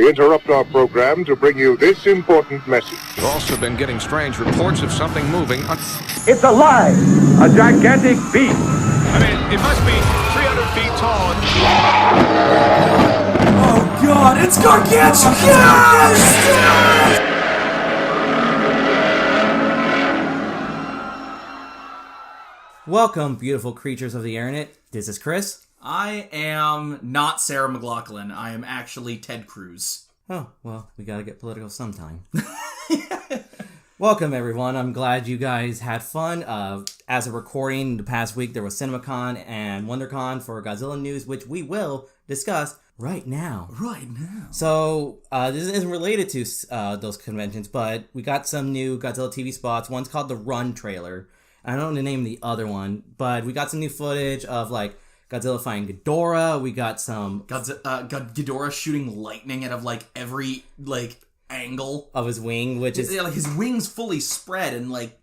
We interrupt our program to bring you this important message. We've also been getting strange reports of something moving. It's alive! A gigantic beast! I mean, it must be 300 feet tall. Oh god, it's gargantuan! Yes! Welcome, beautiful creatures of the internet. This is Chris. I am not Sarah McLachlan. I am actually Ted Cruz. Oh, well, we gotta get political sometime. Welcome, everyone. I'm glad you guys had fun. As of recording, the past week there was CinemaCon and WonderCon for Godzilla news, which we will discuss right now. Right now. So, this isn't related to those conventions, but we got some new Godzilla TV spots. One's called the Run trailer. I don't know the name of the other one, but we got some new footage of, like, Godzilla fighting Ghidorah. We got some... Ghidorah shooting lightning out of, like, every, like, angle. Of his wing, which is... Like, his wings fully spread, and, like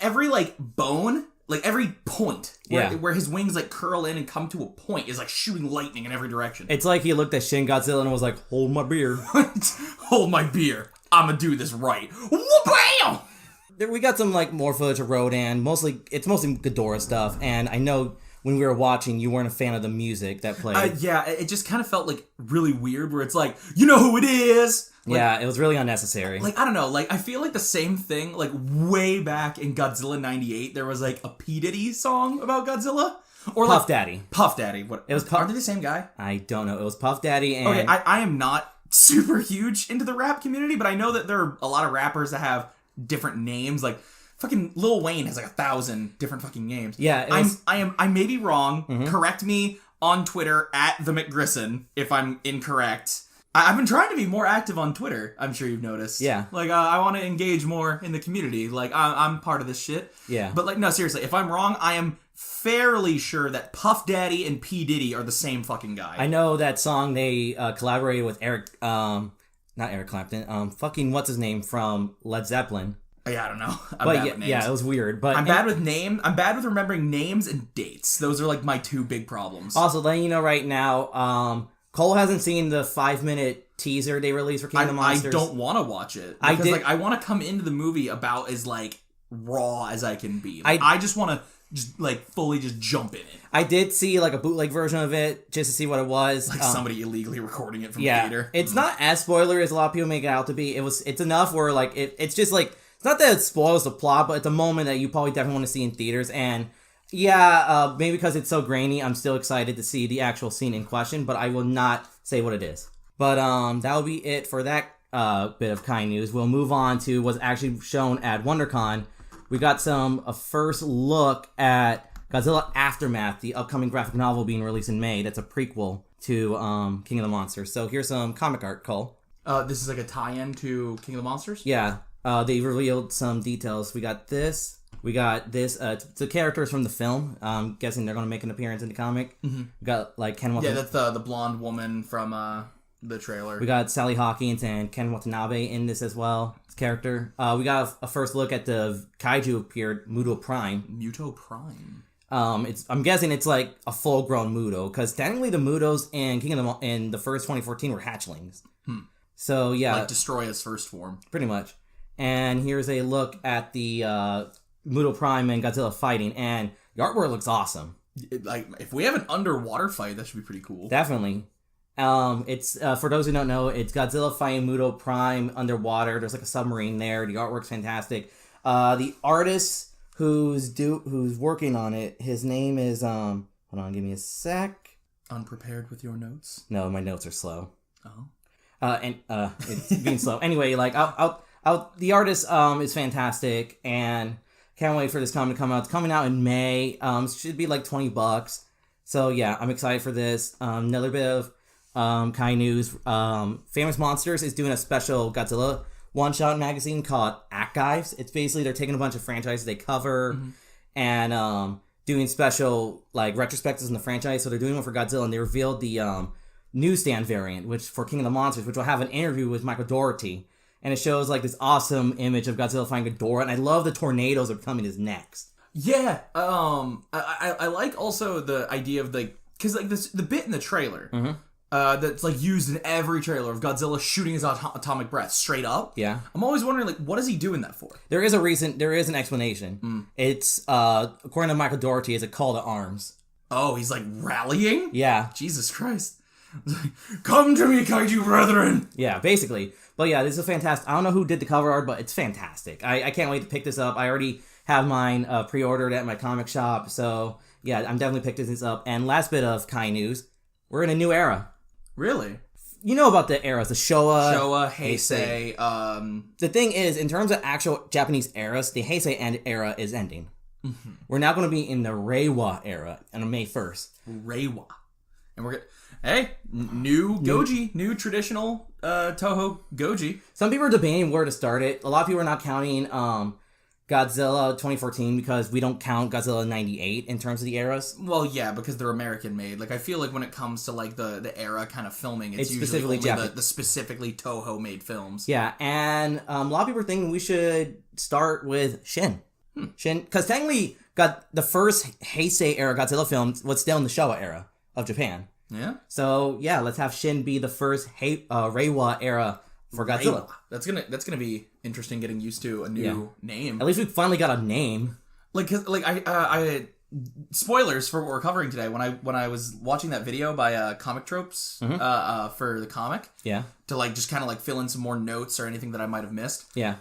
every, like, bone... Like, every point where his wings, like, curl in and come to a point is, like, shooting lightning in every direction. It's like he looked at Shin Godzilla and was like, hold my beer. Hold my beer. I'm gonna do this right. Whoop-bam! We got some, like, more footage of Rodan. It's mostly Ghidorah stuff, and I know when we were watching, you weren't a fan of the music that played. Yeah, it just kind of felt, like, really weird, where it's like, you know who it is! Like, yeah, it was really unnecessary. Like, I don't know, like, I feel like the same thing, like, way back in Godzilla 98, there was, like, a P. Diddy song about Godzilla. Or Puff like, Daddy. Puff Daddy. What? It was Are they the same guy? I don't know. It was Puff Daddy and... Okay, I am not super huge into the rap community, but I know that there are a lot of rappers that have different names, like... Fucking Lil Wayne has like 1,000 different fucking names. Yeah, I may be wrong. Mm-hmm. Correct me on Twitter at the McGrisson if I'm incorrect. I've been trying to be more active on Twitter. I'm sure you've noticed. Yeah. Like I want to engage more in the community. Like I'm part of this shit. Yeah. But like no, seriously, if I'm wrong, I am fairly sure that Puff Daddy and P. Diddy are the same fucking guy. I know that song they collaborated with Eric, not Eric Clapton, fucking what's his name from Led Zeppelin. Yeah, I don't know. Yeah, it was weird. But I'm bad with remembering names and dates. Those are like my two big problems. Also, letting you know right now, Cole hasn't seen the 5-minute teaser they released for King of the Monsters. I don't want to watch it. Because, like, I want to come into the movie about as, like, raw as I can be. Like, I just want to just, like, fully just jump in it. I did see, like, a bootleg version of it just to see what it was. Like somebody illegally recording it from theater. It's not as spoiler as a lot of people make it out to be. It's enough where, like, it's just, like... It's not that it spoils the plot, but it's a moment that you probably definitely want to see in theaters. And yeah, maybe because it's so grainy, I'm still excited to see the actual scene in question, but I will not say what it is. But that'll be it for that bit of kind news. We'll move on to what's actually shown at WonderCon. We got a first look at Godzilla Aftermath, the upcoming graphic novel being released in May. That's a prequel to King of the Monsters. So here's some comic art, Cole. This is like a tie-in to King of the Monsters? Yeah. They revealed some details. We got this. The characters from the film. I'm guessing they're going to make an appearance in the comic. Mm-hmm. We got, like, Ken Watanabe. Yeah, that's the blonde woman from the trailer. We got Sally Hawkins and Ken Watanabe in this as well. His character. We got a first look at the kaiju appeared, Muto Prime. Muto Prime? I'm guessing it's, like, a full-grown Muto, because technically the Mutos in the first 2014 were hatchlings. So, yeah. Like Destroya's first form. Pretty much. And here's a look at the Muto Prime and Godzilla fighting, and the artwork looks awesome. Like, if we have an underwater fight, that should be pretty cool. Definitely. It's for those who don't know, it's Godzilla fighting Muto Prime underwater. There's like a submarine there. The artwork's fantastic. The artist who's working on it, his name is hold on, give me a sec. Unprepared with your notes? No, my notes are slow. Oh. It's being slow. Anyway, like the artist is fantastic, and can't wait for this comic to come out. It's coming out in May. It should be like $20. So yeah, I'm excited for this. Another bit of kind news. Famous Monsters is doing a special Godzilla one-shot magazine called Archives. It's basically they're taking a bunch of franchises they cover and doing special like retrospectives in the franchise. So they're doing one for Godzilla, and they revealed the newsstand variant, which for King of the Monsters, which will have an interview with Michael Dougherty. And it shows, like, this awesome image of Godzilla fighting Ghidorah, and I love the tornadoes are coming his next. Yeah, I like also the idea of, like, because, like, the bit in the trailer, that's like used in every trailer of Godzilla shooting his atomic breath straight up. Yeah. I'm always wondering, like, what is he doing that for? There is an explanation. It's, according to Michael Dougherty, it's a call to arms. Oh, he's like rallying? Yeah. Jesus Christ. Come to me, kaiju brethren! Yeah, basically. But yeah, this is fantastic. I don't know who did the cover art, but it's fantastic. I can't wait to pick this up. I already have mine pre-ordered at my comic shop, so yeah, I'm definitely picking this up. And last bit of Kai news, we're in a new era. Really? You know about the eras, the Showa, Heisei. The thing is, in terms of actual Japanese eras, the Heisei era is ending. Mm-hmm. We're now going to be in the Reiwa era on May 1st. Reiwa. And we're new Goji, new traditional Toho Goji. Some people are debating where to start it. A lot of people are not counting Godzilla 2014 because we don't count Godzilla 98 in terms of the eras. Well, yeah, because they're American made. Like, I feel like when it comes to like the era kind of filming, it's usually specifically only the specifically Toho made films. Yeah, and a lot of people are thinking we should start with Shin. Shin, because technically, the first Heisei era Godzilla film was still in the Showa era of Japan. Yeah. So yeah, let's have Shin be the first Reiwa era for Godzilla. Reiwa. That's gonna be interesting getting used to a new name. At least we finally got a name. I spoilers for what we're covering today. When I was watching that video by Comic Tropes for the comic, to like just kind of like fill in some more notes or anything that I might have missed. Yeah.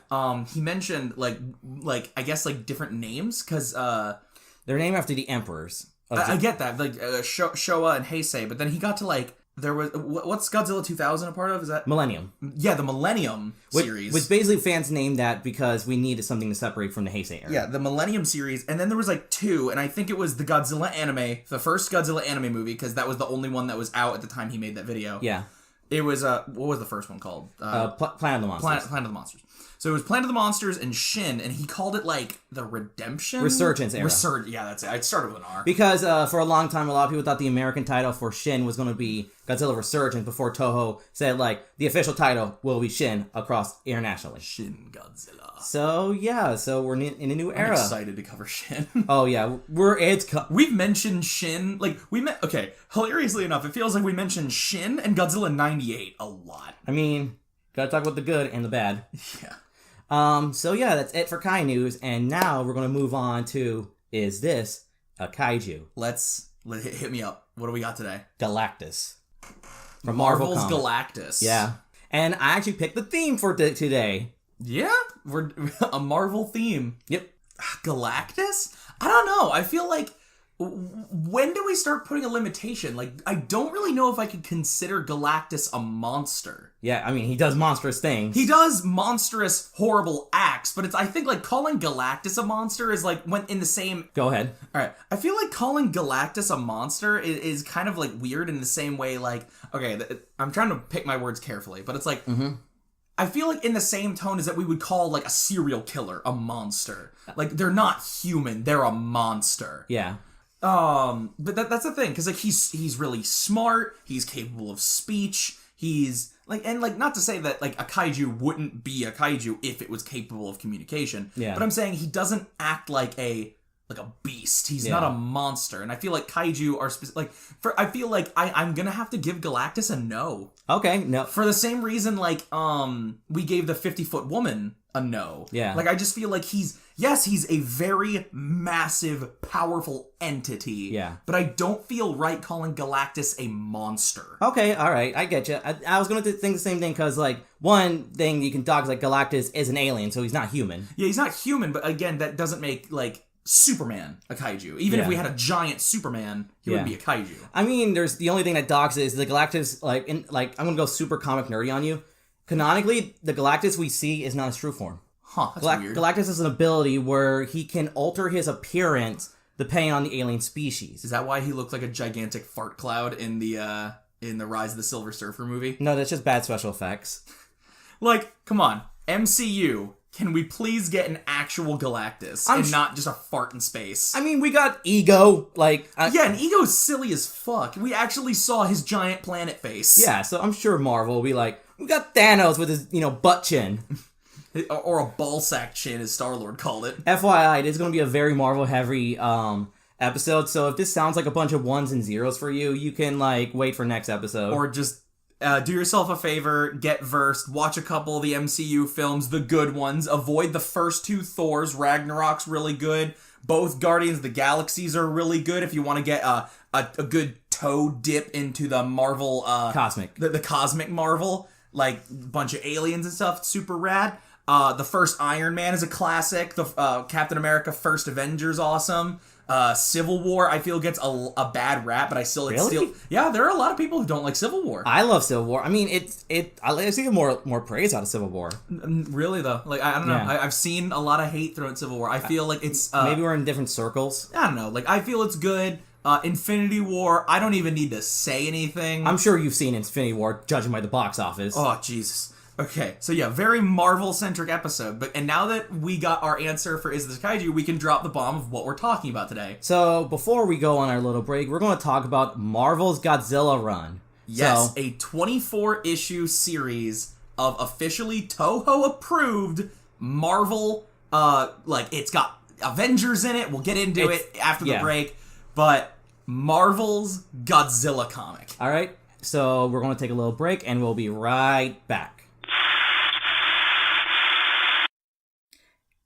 He mentioned like I guess like different names because they're named after the emperors. I get that, like Showa and Heisei, but then he got to like there was what's Godzilla 2000 a part of? Is that Millennium? Yeah, the Millennium series. Which basically fans named that because we needed something to separate from the Heisei era. Yeah, the Millennium series, and then there was like two, and I think it was the Godzilla anime, the first Godzilla anime movie, because that was the only one that was out at the time he made that video. Yeah. It was what was the first one called? Planet of the Monsters. Planet of the Monsters. So it was Planet of the Monsters and Shin, and he called it like the Redemption? Resurgence era. Yeah, that's it. I started with an R. Because for a long time, a lot of people thought the American title for Shin was going to be Godzilla Resurgence before Toho said, like, the official title will be Shin across internationally. Shin Godzilla. So, yeah, we're in a new era. I'm excited to cover Shin. Oh, yeah. We've mentioned Shin, okay, hilariously enough, it feels like we mentioned Shin and Godzilla 98 a lot. I mean, gotta talk about the good and the bad. Yeah. So yeah, that's it for Kai news, and now we're gonna move on to, is this a kaiju? Hit me up. What do we got today? Galactus. From Marvel's Marvel Galactus. Yeah. And I actually picked the theme for today. Yeah? We're a Marvel theme. Yep. Galactus? I don't know. I feel like when do we start putting a limitation? Like, I don't really know if I could consider Galactus a monster. Yeah, I mean, he does monstrous things. He does monstrous, horrible acts, but I think, like, calling Galactus a monster is, like, when in the same... Go ahead. Alright, I feel like calling Galactus a monster is kind of, like, weird in the same way, like... Okay, I'm trying to pick my words carefully, but it's like... Mm-hmm. I feel like in the same tone as that we would call, like, a serial killer a monster. Like, they're not human, they're a monster. Yeah. But that's the thing, because, like, he's really smart, he's capable of speech, he's... Like, and, like, not to say that, like, a kaiju wouldn't be a kaiju if it was capable of communication. Yeah. But I'm saying he doesn't act like a beast. He's not a monster. And I feel like kaiju are, I feel like I'm gonna have to give Galactus a no. Okay, no. For the same reason, like, we gave the 50-foot woman a no. Yeah. Like, I just feel like he's a very massive, powerful entity. Yeah. But I don't feel right calling Galactus a monster. Okay, alright, I get you. I was going to think the same thing, because, like, one thing you can talk is, like, Galactus is an alien, so he's not human. Yeah, he's not human, but again, that doesn't make, like, Superman a kaiju. Even if we had a giant Superman, he wouldn't be a kaiju. I mean, there's the only thing that docks is the Galactus, I'm going to go super comic nerdy on you. Canonically, the Galactus we see is not his true form. Huh, that's weird. Galactus is an ability where he can alter his appearance depending on the alien species. Is that why he looked like a gigantic fart cloud in the Rise of the Silver Surfer movie? No, that's just bad special effects. Like, come on. MCU, can we please get an actual Galactus and not just a fart in space? I mean, we got Ego, yeah, and Ego's silly as fuck. We actually saw his giant planet face. Yeah, so I'm sure Marvel will be like, we got Thanos with his, butt chin. Or a ballsack chin, as Star-Lord called it. FYI, it is going to be a very Marvel-heavy episode. So if this sounds like a bunch of ones and zeros for you, you can like wait for next episode. Or just do yourself a favor, get versed, watch a couple of the MCU films, the good ones. Avoid the first two Thors. Ragnarok's really good. Both Guardians of the Galaxies are really good if you want to get a good toe dip into the Marvel... Cosmic. The cosmic Marvel. Like, a bunch of aliens and stuff. Super rad. The first Iron Man is a classic. The Captain America First Avenger's awesome. Civil War, I feel, gets a bad rap, but I still... Really? Yeah, there are a lot of people who don't like Civil War. I love Civil War. I mean, I see more praise out of Civil War. Really, though? Like, I don't know. Yeah. I've seen a lot of hate thrown at Civil War. I feel like it's... Maybe we're in different circles. I don't know. Like, I feel it's good. Infinity War, I don't even need to say anything. I'm sure you've seen Infinity War, judging by the box office. Oh, Jesus. Okay, so yeah, very Marvel-centric episode. And now that we got our answer for Is This Kaiju, we can drop the bomb of what we're talking about today. So, before we go on our little break, we're going to talk about Marvel's Godzilla run. Yes, So, a 24-issue series of officially Toho-approved Marvel, it's got Avengers in it. We'll get into it after the break. But Marvel's Godzilla comic. All right, so we're going to take a little break, and we'll be right back.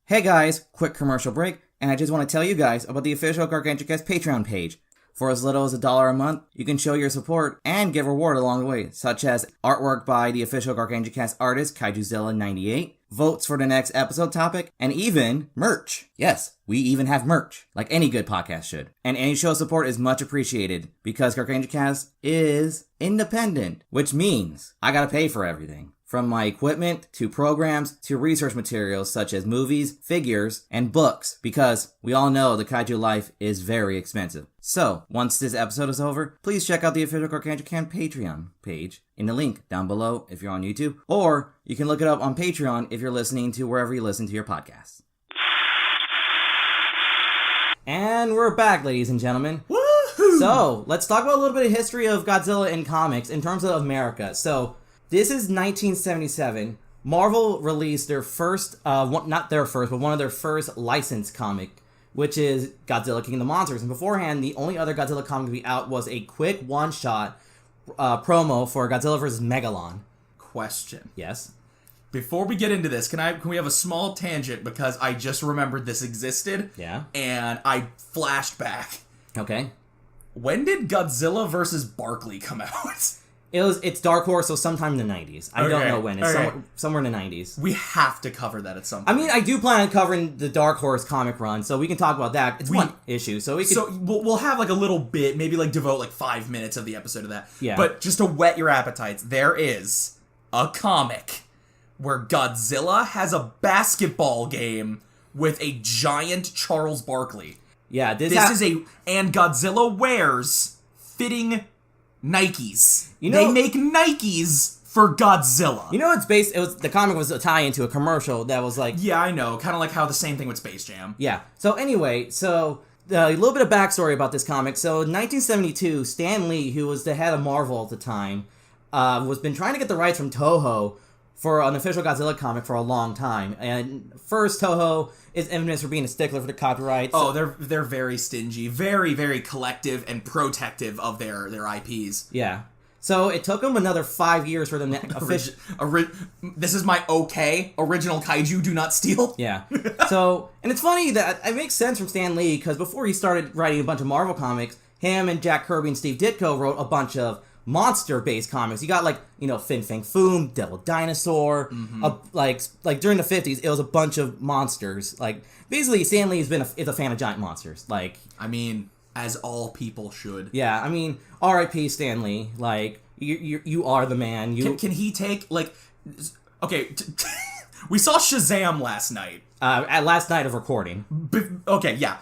Hey guys, quick commercial break, and I just want to tell you guys about the official Gargantucast Patreon page. For as little as $1 a month, you can show your support and give reward along the way, such as artwork by the official Gargantucast artist KaijuZilla98, votes for the next episode topic, and even merch. Yes, we even have merch, like any good podcast should. And any show support is much appreciated, because Gargantucast is independent, which means I gotta pay for everything. From my equipment, to programs, to research materials such as movies, figures, and books, because we all know the kaiju life is very expensive. So, once this episode is over, please check out the official Gargantucast Patreon page in the link down below if you're on YouTube, or you can look it up on Patreon if you're listening to wherever you listen to your podcasts. And we're back, ladies and gentlemen. Woohoo! So, let's talk about a little bit of history of Godzilla in comics in terms of America. So, this is 1977. Marvel released their first, not their first, but one of their first licensed comic, which is Godzilla King of the Monsters. And beforehand, the only other Godzilla comic to be out was a quick one-shot promo for Godzilla vs. Megalon. Question. Yes? Before we get into this, can we have a small tangent, because I just remembered this existed. Yeah? And I flashed back. Okay. When did Godzilla vs. Barkley come out? It's Dark Horse, so sometime in the 90s. I don't know when. It's okay. somewhere in the 90s. We have to cover that at some point. I mean, I do plan on covering the Dark Horse comic run, so we can talk about that. It's one issue, so we could... So we'll have like a little bit, maybe like devote like 5 minutes of the episode to that. Yeah. But just to whet your appetites, there is a comic where Godzilla has a basketball game with a giant Charles Barkley. Yeah, and Godzilla wears fitting Nikes. You know, they make Nikes for Godzilla. You know, the comic was a tie into a commercial that was like... Yeah, I know. Kind of like how the same thing with Space Jam. Yeah. So anyway, a little bit of backstory about this comic. So in 1972, Stan Lee, who was the head of Marvel at the time, was been trying to get the rights from Toho for an official Godzilla comic for a long time. And first, Toho is infamous for being a stickler for the copyrights. Oh, they're very stingy, very, very collective and protective of their IPs. Yeah. So it took them another 5 years for them to this is my original kaiju, do not steal. Yeah. So, and it's funny that it makes sense from Stan Lee, because before he started writing a bunch of Marvel comics, him and Jack Kirby and Steve Ditko wrote a bunch of monster-based comics. You got Fin Fang Foom, Devil Dinosaur, like during the 50s, it was a bunch of monsters. Like, basically, Stan Lee is a fan of giant monsters. Like, I mean, as all people should. Yeah, I mean, R.I.P. Stan Lee. Like, you are the man. Can he take, like... Okay, we saw Shazam last night. At last night of recording. Okay, yeah.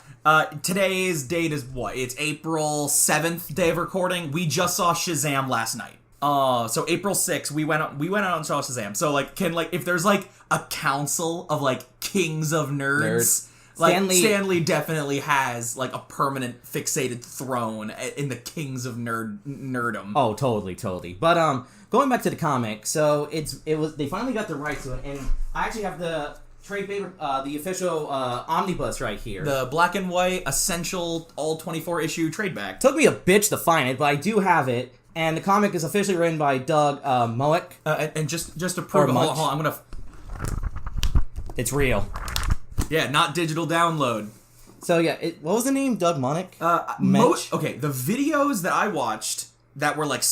Today's date is what? It's April 7th day of recording. We just saw Shazam last night. So April 6th, we went out and saw Shazam. So, if there's, a council of, kings of nerds. Stan Lee definitely has, a permanent fixated throne in the kings of nerdom. Oh, totally. But, going back to the comic, so they finally got the rights to it, and I actually have trade paper, the official omnibus right here. The black and white essential all 24 issue trade back. Took me a bitch to find it, but I do have it. And the comic is officially written by Doug Moeck. And just to prove it, hold on, I'm gonna. It's real. Yeah, not digital download. So yeah, what was the name? Doug Moeck? Okay, the videos that I watched that were like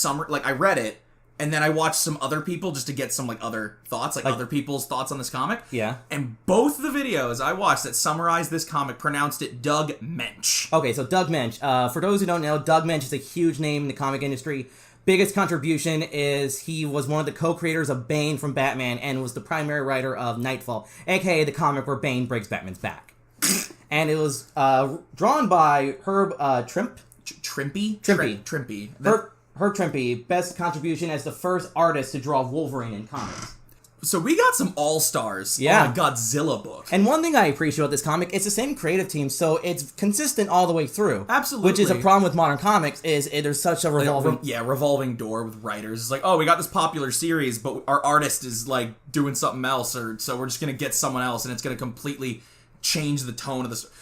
I read it, and then I watched some other people just to get some like other thoughts, like other people's thoughts on this comic. Yeah. And both the videos I watched that summarized this comic pronounced it Doug Mensch. Okay, so Doug Mensch. For those who don't know, Doug Mensch is a huge name in the comic industry. Biggest contribution is he was one of the co-creators of Bane from Batman and was the primary writer of Nightfall, aka the comic where Bane breaks Batman's back. And it was drawn by Herb Trimpe. Trimpy? Trimpy. Herb Trimpe, best contribution as the first artist to draw Wolverine in comics. So we got some all-stars on a Godzilla book. And one thing I appreciate about this comic, it's the same creative team, so it's consistent all the way through. Absolutely. Which is a problem with modern comics, is there's such a revolving... revolving door with writers. It's like, oh, we got this popular series, but our artist is, like, doing something else, so we're just gonna get someone else, and it's gonna completely change the tone of the story.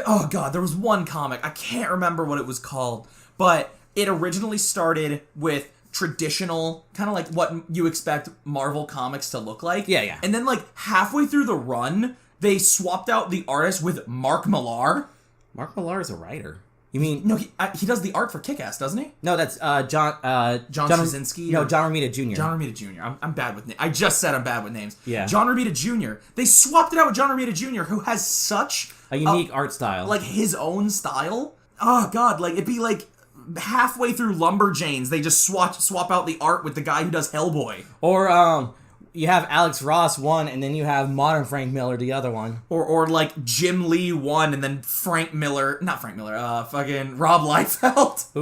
Oh god, there was one comic, I can't remember what it was called, but it originally started with traditional, kind of like what you expect Marvel comics to look like. Yeah. And then, like, halfway through the run, they swapped out the artist with Mark Millar. Mark Millar is a writer. You mean... No, he does the art for Kick-Ass, doesn't he? No, that's John Straczynski? No, John Romita Jr. John Romita Jr. I'm bad with names. I just said I'm bad with names. Yeah. John Romita Jr. They swapped it out with John Romita Jr., who has such... a unique art style. Like, his own style. Oh, God, like, it'd be like... halfway through Lumberjanes, they just swap out the art with the guy who does Hellboy. Or, you have Alex Ross one, and then you have modern Frank Miller the other one. Or like Jim Lee one, and then fucking Rob Liefeld.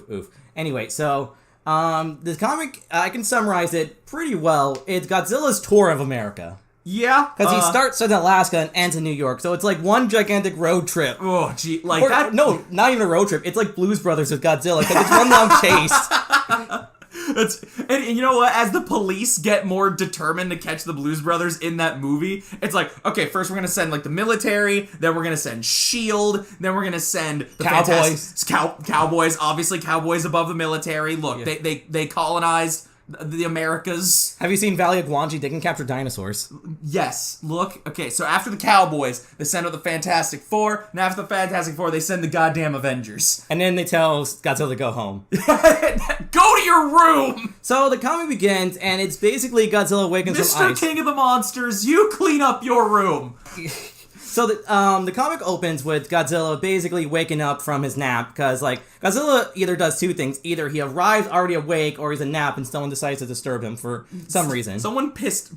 Oof. Anyway, so, the comic, I can summarize it pretty well. It's Godzilla's tour of America. Yeah. Because he starts in Alaska and ends in New York, so it's like one gigantic road trip. Oh, gee, like that? No, not even a road trip. It's like Blues Brothers with Godzilla, because it's one long chase. And you know what? As the police get more determined to catch the Blues Brothers in that movie, it's like, okay, first we're gonna send like the military, then we're gonna send S.H.I.E.L.D., then we're gonna send the Cowboys. Cowboys, obviously cowboys above the military. Look, they colonized the Americas. Have you seen Valley of Guanji? They can capture dinosaurs. Yes. Look. Okay, so after the Cowboys, they send out the Fantastic Four, and after the Fantastic Four, they send the goddamn Avengers. And then they tell Godzilla to go home. Go to your room! So the comic begins, and it's basically Godzilla awakens from ice. Mr. King of the Monsters, you clean up your room! So the comic opens with Godzilla basically waking up from his nap, because like Godzilla either does two things: either he arrives already awake, or he's a nap and someone decides to disturb him for some reason. Someone pissed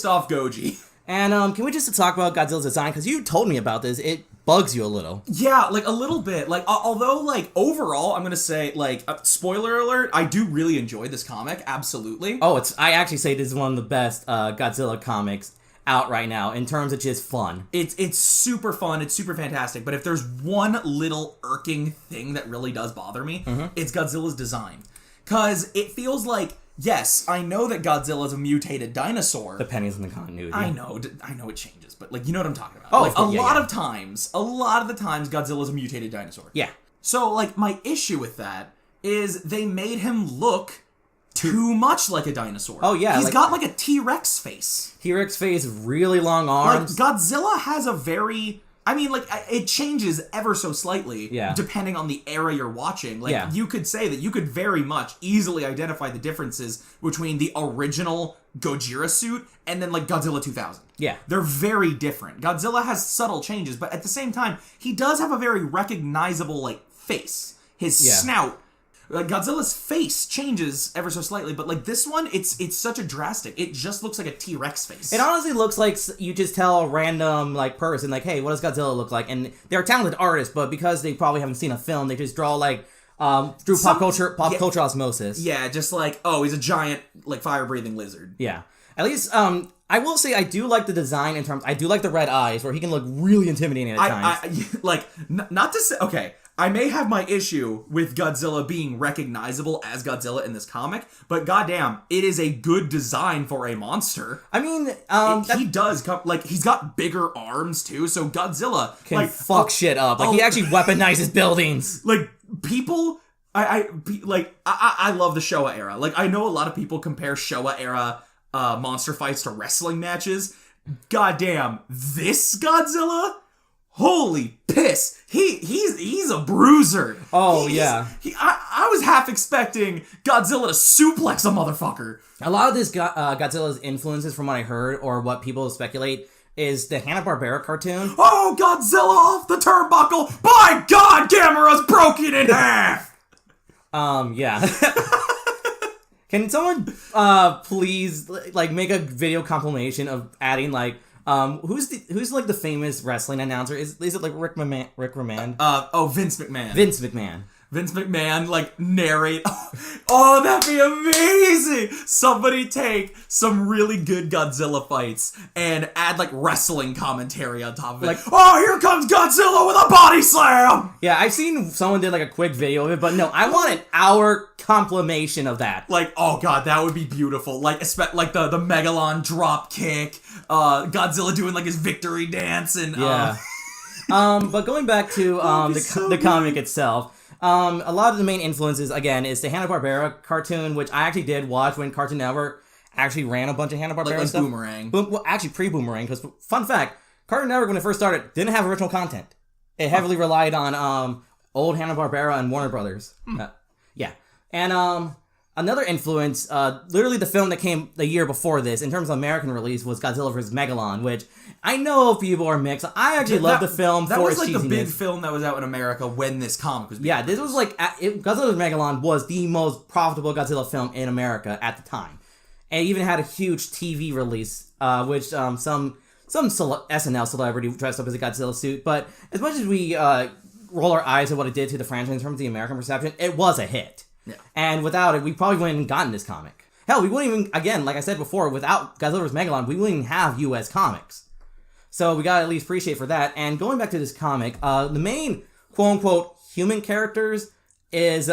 off Goji. And can we just talk about Godzilla's design? Because you told me about this. It bugs you a little. Yeah, like a little bit. Like although like overall, I'm gonna say like spoiler alert, I do really enjoy this comic. Absolutely. Oh, I actually say this is one of the best Godzilla comics out right now in terms of just fun. It's super fun, it's super fantastic, but if there's one little irking thing that really does bother me, it's Godzilla's design. Cause it feels like, yes, I know that Godzilla's a mutated dinosaur. Depending on the continuity. I know it changes, but like, you know what I'm talking about. Oh, like, a lot of the times, Godzilla's a mutated dinosaur. Yeah. So like, my issue with that is they made him look too much like a dinosaur. Oh, yeah. He's got like a T-Rex face. T-Rex face, really long arms. Like, Godzilla has a very... I mean, like, it changes ever so slightly depending on the era you're watching. Like, you could say that you could very much easily identify the differences between the original Gojira suit and then, like, Godzilla 2000. Yeah. They're very different. Godzilla has subtle changes, but at the same time, he does have a very recognizable, like, face. His snout... Like, Godzilla's face changes ever so slightly, but like this one, it's such a drastic. It just looks like a T-Rex face. It honestly looks like you just tell a random like person like, "Hey, what does Godzilla look like?" And they're talented artists, but because they probably haven't seen a film, they just draw like through pop culture osmosis. Yeah, just like, oh, he's a giant like fire-breathing lizard. Yeah. At least I will say I do like the design in terms. I do like the red eyes where he can look really intimidating at times. Not to say. Okay. I may have my issue with Godzilla being recognizable as Godzilla in this comic, but goddamn, it is a good design for a monster. I mean, He does come, like, he's got bigger arms too, so Godzilla can like, fuck shit up. Like, he actually weaponizes buildings. Like, people, I love the Showa era. Like, I know a lot of people compare Showa era monster fights to wrestling matches. Goddamn, this Godzilla? Holy piss! He's a bruiser. Oh, yeah. I was half expecting Godzilla to suplex a motherfucker. A lot of this Godzilla's influences, from what I heard, or what people speculate, is the Hanna-Barbera cartoon. Oh, Godzilla off the turnbuckle! By God, Gamera's broken in half! Yeah. Can someone, please, like, make a video compilation of adding, like, who's like the famous wrestling announcer? Is it like Rick Remand? Vince McMahon. Vince McMahon, like, narrate. Oh, that'd be amazing! Somebody take some really good Godzilla fights and add, like, wrestling commentary on top of it. Like, oh, here comes Godzilla with a body slam! Yeah, I've seen someone did, like, a quick video of it, but no, I want an hour compilation of that. Like, oh god, that would be beautiful. Like, like the Megalon drop kick, Godzilla doing, like, his victory dance, and, yeah. But going back to, the comic itself, a lot of the main influences, again, is the Hanna-Barbera cartoon, which I actually did watch when Cartoon Network actually ran a bunch of Hanna-Barbera like stuff. Boomerang. Well, actually, pre-Boomerang, because, fun fact, Cartoon Network, when it first started, didn't have original content. It heavily relied on, old Hanna-Barbera and Warner Brothers. Yeah. And, another influence, literally the film that came the year before this, in terms of American release, was Godzilla vs. Megalon, which I know people are mixed. I actually love the film for its cheesiness. That was like the big film that was out in America when this comic was being released. This was like, Godzilla vs. Megalon was the most profitable Godzilla film in America at the time. And it even had a huge TV release, which some SNL celebrity dressed up as a Godzilla suit. But as much as we roll our eyes at what it did to the franchise in terms of the American perception, it was a hit. Yeah. And without it, we probably wouldn't have gotten this comic. Hell, we wouldn't even, again, like I said before, without Godzilla vs. Megalon, we wouldn't even have U.S. comics. So we gotta at least appreciate for that. And going back to this comic, the main quote-unquote human characters is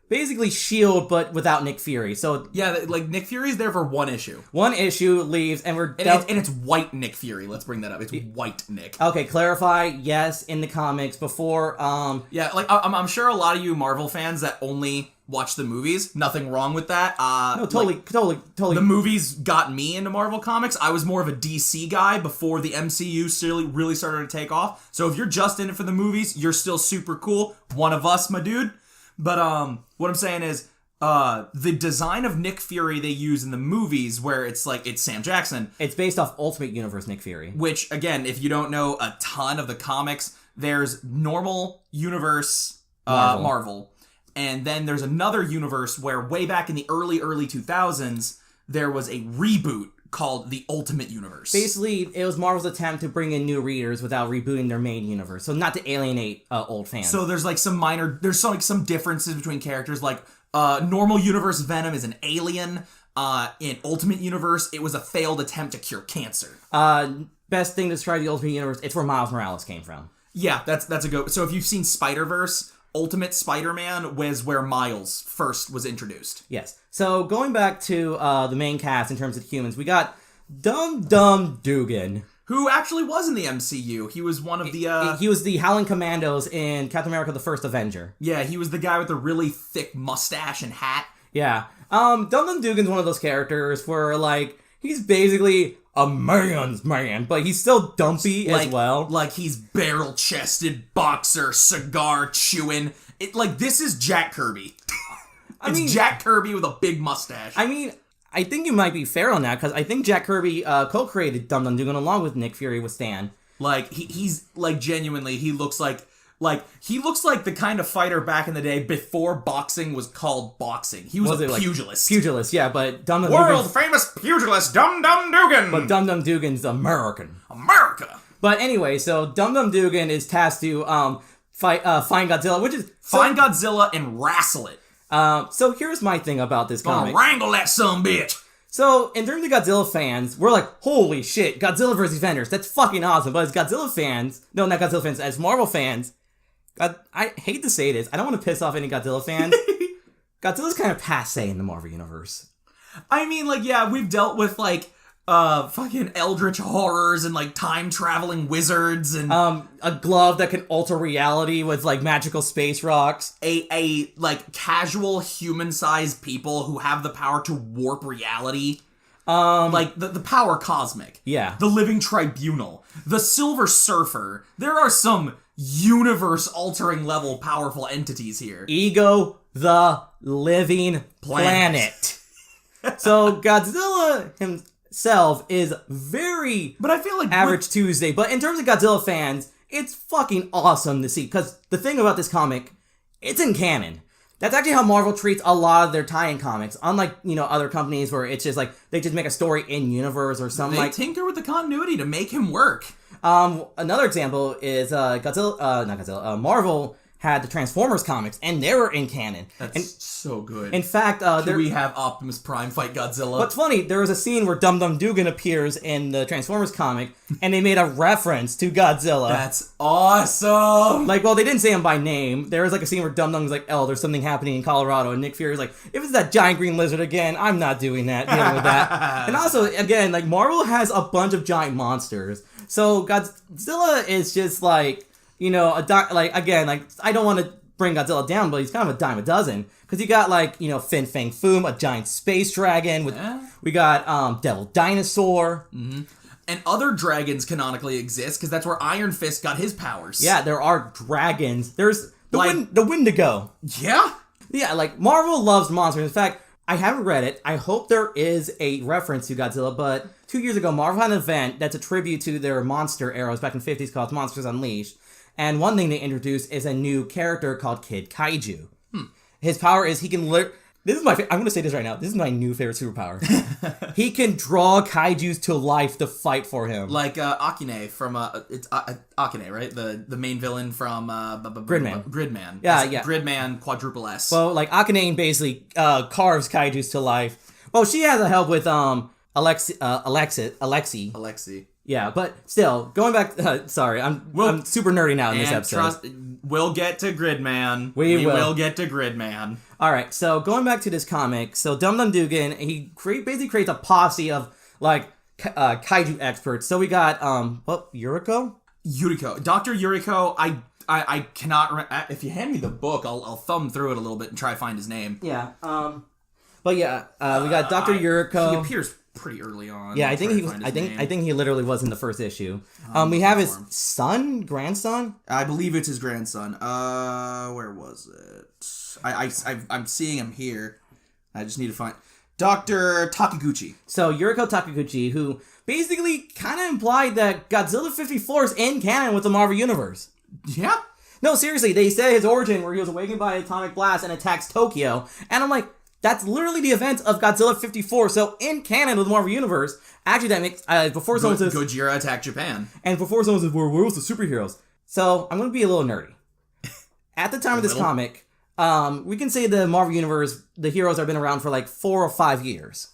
basically S.H.I.E.L.D., but without Nick Fury. So yeah, like, Nick Fury's there for one issue. One issue, leaves, and it's white Nick Fury. Let's bring that up. It's white Nick. Okay, clarify, yes, in the comics, before, yeah, like, I'm sure a lot of you Marvel fans that only watch the movies, nothing wrong with that. No, totally. The movies got me into Marvel Comics. I was more of a DC guy before the MCU really started to take off. So if you're just in it for the movies, you're still super cool. One of us, my dude. But what I'm saying is, the design of Nick Fury they use in the movies, where it's like, it's Sam Jackson. It's based off Ultimate Universe Nick Fury. Which, again, if you don't know a ton of the comics, there's normal universe Marvel. And then there's another universe where way back in the early 2000s, there was a reboot called the Ultimate Universe. Basically, it was Marvel's attempt to bring in new readers without rebooting their main universe. So not to alienate old fans. So there's like some differences between characters. Like, normal universe Venom is an alien. In Ultimate Universe, it was a failed attempt to cure cancer. Best thing to describe the Ultimate Universe, it's where Miles Morales came from. Yeah, that's a go. So if you've seen Spider-Verse, Ultimate Spider-Man was where Miles first was introduced. Yes. So going back to the main cast in terms of humans, we got Dum Dugan, who actually was in the MCU. He was one of the... He was the Howling Commandos in Captain America: The First Avenger. Yeah, he was the guy with the really thick mustache and hat. Yeah. Dum Dugan's one of those characters where, like, he's basically a man's man, but he's still dumpy as well. Like, he's barrel-chested, boxer, cigar chewing. This is Jack Kirby. Jack Kirby with a big mustache. I mean, I think you might be fair on that, because I think Jack Kirby co-created Dum Dugan along with Nick Fury with Stan. Like, he's, like, genuinely, he looks like the kind of fighter back in the day before boxing was called boxing. He was a pugilist. Pugilist, yeah, but Dum Dugan... World-famous pugilist Dum Dugan! But Dum Dugan's American. America! But anyway, so Dum Dugan is tasked to find Godzilla, which is... Find Godzilla and wrestle it. So here's my thing about this comic. Wrangle that sumbitch! So, in terms of Godzilla fans, we're like, holy shit, Godzilla vs. Avengers, that's fucking awesome. But as Godzilla fans... No, not Godzilla fans, as Marvel fans... I hate to say this. I don't want to piss off any Godzilla fans. Godzilla's kind of passe in the Marvel Universe. I mean, like, yeah, we've dealt with, like, fucking eldritch horrors and, like, time-traveling wizards and... A glove that can alter reality with, like, magical space rocks. Like, casual human-sized people who have the power to warp reality. Like, the power cosmic. Yeah. The living tribunal. The Silver Surfer. There are some universe-altering level powerful entities here. Ego the living planet. So Godzilla himself is very But I feel like average Tuesday. But in terms of Godzilla fans, it's fucking awesome to see. Because the thing about this comic, it's in canon. That's actually how Marvel treats a lot of their tie-in comics. Unlike, other companies where it's just like, they just make a story in universe or something. They tinker with the continuity to make him work. Another example is Marvel had the Transformers comics, and they were in canon. That's so good. In fact, we have Optimus Prime fight Godzilla? What's funny, there was a scene where Dum Dum Dugan appears in the Transformers comic, and they made a reference to Godzilla. That's awesome! Like, well, they didn't say him by name. There was like a scene where Dum Dum's like, "Oh, there's something happening in Colorado," and Nick Fury's like, "If it's that giant green lizard again, I'm not dealing with that." And also, again, like, Marvel has a bunch of giant monsters, so Godzilla is just like, I don't want to bring Godzilla down, but he's kind of a dime a dozen. Because you got, like, Fin Fang Foom, a giant space dragon. We got Devil Dinosaur. Mm-hmm. And other dragons canonically exist, because that's where Iron Fist got his powers. Yeah, there are dragons. There's the Wendigo. Yeah? Yeah, like, Marvel loves monsters. In fact, I haven't read it. I hope there is a reference to Godzilla, but 2 years ago, Marvel had an event that's a tribute to their monster eras back in the 50s called Monsters Unleashed. And one thing they introduced is a new character called Kid Kaiju. His power is he can this is my I'm going to say this right now. This is my new favorite superpower. He can draw kaijus to life to fight for him. Like Akane from it's Akane, right? The main villain from Gridman. Gridman. Yeah, it's yeah. Gridman quadruple S. Well, like Akane basically carves kaijus to life. Well, she has a help with Alexi. Yeah, but still, going back. Sorry, I'm super nerdy now in this episode. We'll get to Gridman. We will get to Gridman. All right, so going back to this comic, so Dum Dum Dugan, he basically creates a posse of like kaiju experts. So we got Yuriko, Dr. Yuriko. I cannot remember. If you hand me the book, I'll thumb through it a little bit and try to find his name. Yeah. But yeah, we got Dr. Yuriko. He appears pretty early on. Yeah, I think he was. I think he literally was in the first issue. We have his grandson. I believe it's his grandson. Where was it? I'm seeing him here. I just need to find Dr. Takiguchi. So Yuriko Takiguchi, who basically kind of implied that Godzilla 54 is in canon with the Marvel Universe. Yeah. No, seriously, they say his origin where he was awakened by an atomic blast and attacks Tokyo, and I'm like, that's literally the event of Godzilla 54. So in canon of the Marvel Universe, actually that makes before someone says Gojira attacked Japan, and before someone says, "Where was the superheroes?" So I'm going to be a little nerdy. At the time of this comic, we can say the Marvel Universe, the heroes have been around for like 4 or 5 years.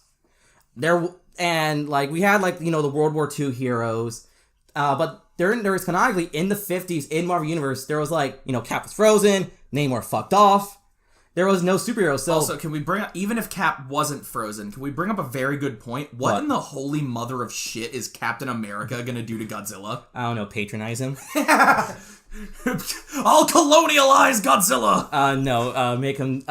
We had the World War II heroes, but there was canonically in the 50s in Marvel Universe there was Cap was frozen, Namor fucked off. There was no superheroes. So also, can we bring up, even if Cap wasn't frozen, can we bring up a very good point? What in the holy mother of shit is Captain America gonna do to Godzilla? I don't know, patronize him. I'll colonialize Godzilla. Make him.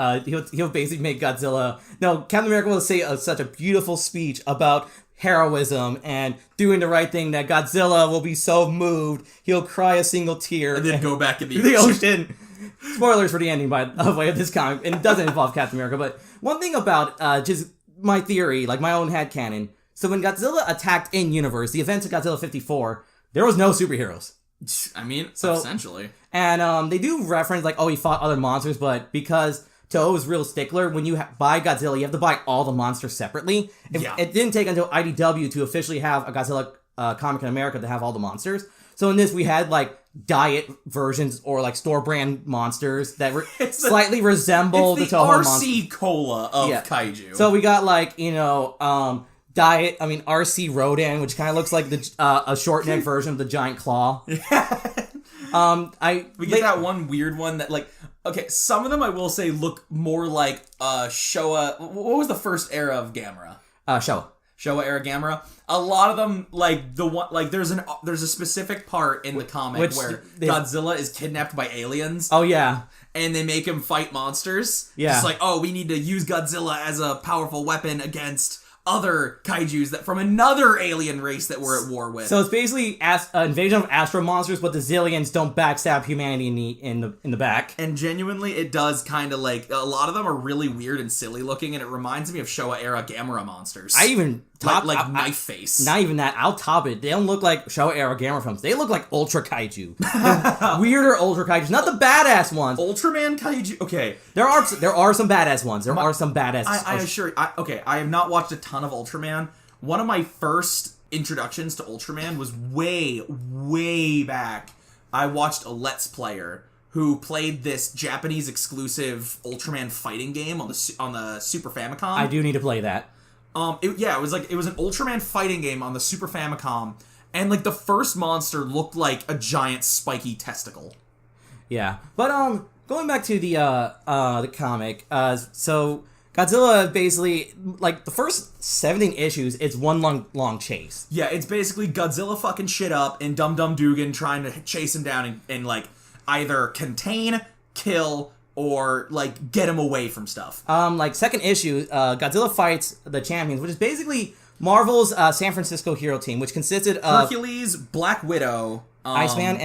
He'll basically make Godzilla. No, Captain America will say such a beautiful speech about heroism and doing the right thing that Godzilla will be so moved he'll cry a single tear and then go back in the ocean. Spoilers for the ending, by the way, of this comic, and it doesn't involve Captain America. But one thing about just my theory, like my own headcanon. So when Godzilla attacked in universe, the events of Godzilla 54, there was no superheroes. I mean, essentially. And they do reference, he fought other monsters, but because Toho is real stickler, when you buy Godzilla, you have to buy all the monsters separately. It didn't take until IDW to officially have a Godzilla comic in America to have all the monsters. So in this, we had, diet versions or, store brand monsters that slightly resemble the Toho monsters. It's the RC Cola of kaiju. So we got, diet, RC Rodan, which kind of looks like a short neck version of the giant claw. We get that one weird one that, like, okay, some of them I will say look more like Showa. What was the first era of Gamera? Showa era Gamera. A lot of them, like the one, like there's a specific part in the comic where Godzilla is kidnapped by aliens. Oh yeah. And they make him fight monsters. Yeah. Just like, oh, we need to use Godzilla as a powerful weapon against other kaijus that from another alien race that we're at war with. So it's basically invasion of astro monsters, but the Zillions don't backstab humanity in the back. And genuinely, it does kind of like a lot of them are really weird and silly looking, and it reminds me of Showa era Gamera monsters. I even top like knife face. Not even that. I'll top it. They don't look like Showa era Gamera films. They look like Ultra Kaiju. Weirder Ultra Kaiju, not the badass ones. Ultraman Kaiju. Okay, there are some badass ones. There are some badass. I assure you. I have not watched a ton of Ultraman. One of my first introductions to Ultraman was way back. I watched a Let's Player who played this Japanese exclusive Ultraman fighting game on the Super Famicom. I do need to play that. It was an Ultraman fighting game on the Super Famicom, and like the first monster looked like a giant spiky testicle. Yeah, but going back to the comic, so Godzilla basically, like the first 17 issues, it's one long chase. Yeah, it's basically Godzilla fucking shit up and Dum Dum Dugan trying to chase him down and like either contain, kill, or like get him away from stuff. Like second issue, Godzilla fights the champions, which is basically Marvel's San Francisco hero team, which consisted of Hercules, Black Widow, Iceman,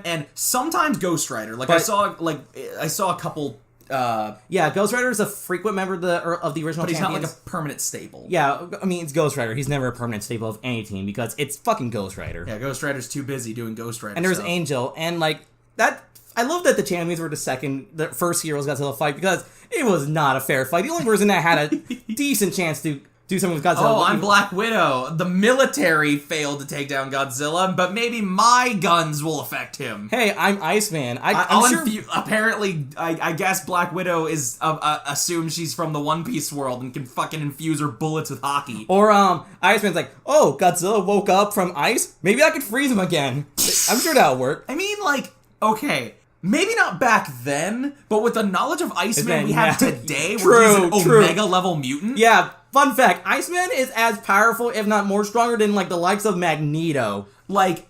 and sometimes Ghost Rider. I saw a couple. Ghost Rider is a frequent member of the original. But he's champions. not like a permanent staple. Yeah, I mean it's Ghost Rider. He's never a permanent staple of any team because it's fucking Ghost Rider. Yeah, Ghost Rider's too busy doing Ghost Rider. And there's stuff. Angel, and like that. I love that the champions were the first heroes Godzilla fight because it was not a fair fight. The only person that had a decent chance to do something with Godzilla. Oh, I'm Black Widow. The military failed to take down Godzilla, but maybe my guns will affect him. Hey, I'm Iceman. I'm sure. Apparently, I guess Black Widow is assumes she's from the One Piece world and can fucking infuse her bullets with hockey. Or Iceman's like, oh, Godzilla woke up from ice. Maybe I could freeze him again. I'm sure that'll work. I mean, like, okay. Maybe not back then, but with the knowledge of Iceman we have today, where he's an Omega-level mutant. Yeah, fun fact, Iceman is as powerful, if not more stronger, than, like, the likes of Magneto. Like,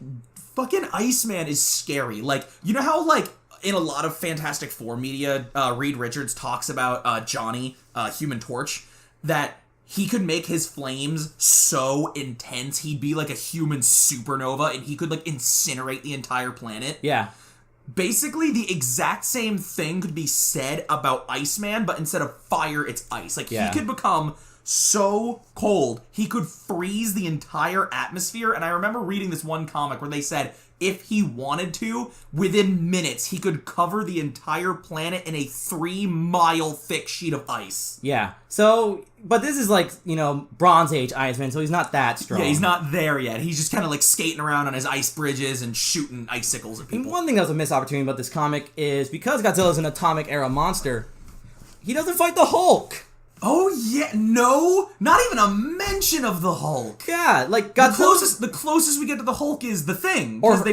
fucking Iceman is scary. Like, you know how, like, in a lot of Fantastic Four media, Reed Richards talks about Johnny, Human Torch, that he could make his flames so intense, he'd be like a human supernova, and he could, like, incinerate the entire planet. Yeah. Basically, the exact same thing could be said about Iceman, but instead of fire, it's ice. Like, he could become so cold, he could freeze the entire atmosphere. And I remember reading this one comic where they said if he wanted to, within minutes, he could cover the entire planet in a 3-mile thick sheet of ice. Yeah. So, but this is like, you know, Bronze Age Iceman, so he's not that strong. Yeah, he's not there yet. He's just kind of like skating around on his ice bridges and shooting icicles at people. And one thing that was a missed opportunity about this comic is because Godzilla's an atomic era monster, he doesn't fight the Hulk. Oh yeah, no, not even a mention of the Hulk. Yeah, like Godzilla. The closest we get to the Hulk is the Thing, because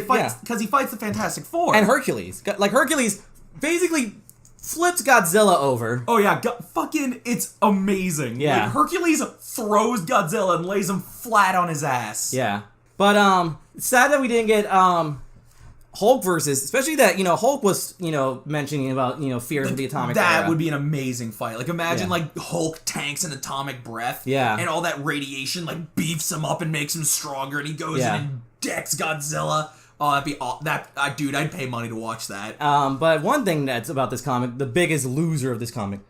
he fights the Fantastic Four and Hercules. Like Hercules basically flips Godzilla over. Oh yeah, fucking, it's amazing. Yeah, like, Hercules throws Godzilla and lays him flat on his ass. Yeah, but it's sad that we didn't get Hulk versus, especially that, you know, Hulk was, you know, mentioning about, you know, fears of the atomic era. That would be an amazing fight. Like, imagine, like, Hulk tanks an atomic breath. Yeah. And all that radiation, like, beefs him up and makes him stronger, and he goes in and decks Godzilla. Oh, that'd be dude, I'd pay money to watch that. But one thing that's about this comic, the biggest loser of this comic,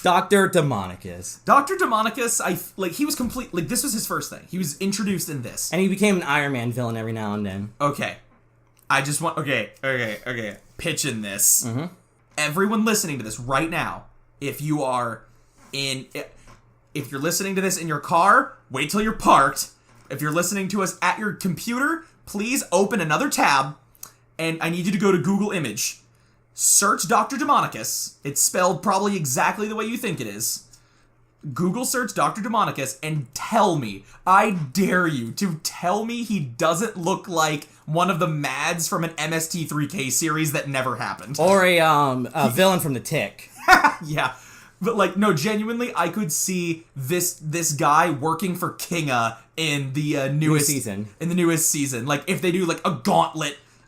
Dr. Demonicus. Dr. Demonicus, he was complete, like, this was his first thing. He was introduced in this. And he became an Iron Man villain every now and then. Okay. I just want... Okay. Pitching this. Mm-hmm. Everyone listening to this right now, if you're listening to this in your car, wait till you're parked. If you're listening to us at your computer, please open another tab, and I need you to go to Google Image. Search Dr. Demonicus. It's spelled probably exactly the way you think it is. Google search Dr. Demonicus and tell me, I dare you to tell me he doesn't look like one of the Mads from an MST3K series that never happened. Or a villain from The Tick. Yeah. But, like, no, genuinely, I could see this guy working for Kinga in the newest season. In the newest season. Like, if they do, like,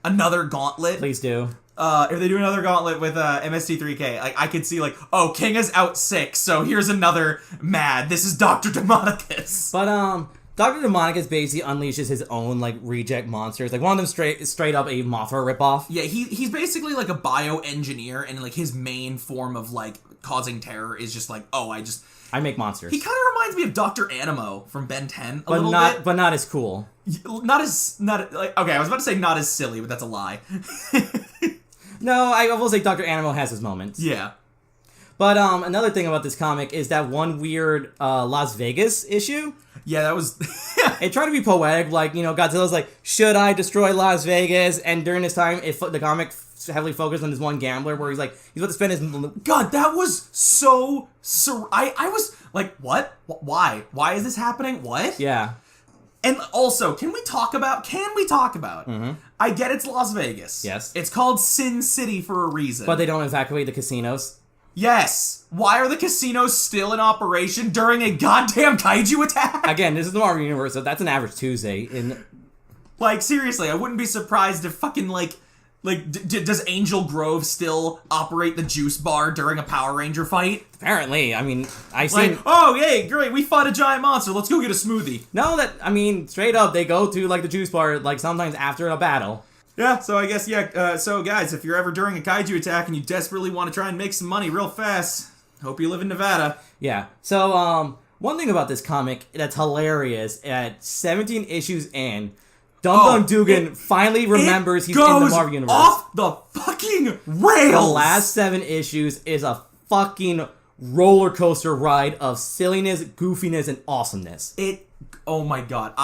another gauntlet. Please do. If they do another gauntlet with MST3K, like, I could see, like, oh, Kinga's out sick, so here's another Mad. This is Dr. Demonicus. But, Dr. Demonicus basically unleashes his own, like, reject monsters. Like, one of them straight up a Mothra ripoff. Yeah, he's basically, like, a bioengineer, and, like, his main form of, like, causing terror is just, like, oh, I make monsters. He kind of reminds me of Dr. Animo from Ben 10 a little bit. But not as cool. Okay, I was about to say not as silly, but that's a lie. No, I will say Dr. Animo has his moments. Yeah. But another thing about this comic is that one weird Las Vegas issue. Yeah, that was... It tried to be poetic, like, you know, Godzilla's like, should I destroy Las Vegas? And during this time, the comic heavily focused on this one gambler where he's about to spend his... God, that was so... I was like, what? Why? Why is this happening? What? Yeah. And also, can we talk about... Mm-hmm. I get it's Las Vegas. Yes. It's called Sin City for a reason. But they don't evacuate the casinos. Yes. Why are the casinos still in operation during a goddamn kaiju attack? Again, this is the Marvel Universe, so that's an average Tuesday. Like, seriously, I wouldn't be surprised if fucking, does Angel Grove still operate the juice bar during a Power Ranger fight? Apparently, I mean, I've seen... Like, oh, yay, great, we fought a giant monster, let's go get a smoothie. No, straight up, they go to, like, the juice bar, like, sometimes after a battle. Yeah, so I guess, so guys, if you're ever during a kaiju attack and you desperately want to try and make some money real fast, hope you live in Nevada. Yeah, so, one thing about this comic that's hilarious, at 17 issues in, Dum Dugan finally remembers he's in the Marvel Universe. Off the fucking rails! The last 7 issues is a fucking roller coaster ride of silliness, goofiness, and awesomeness. Oh my god,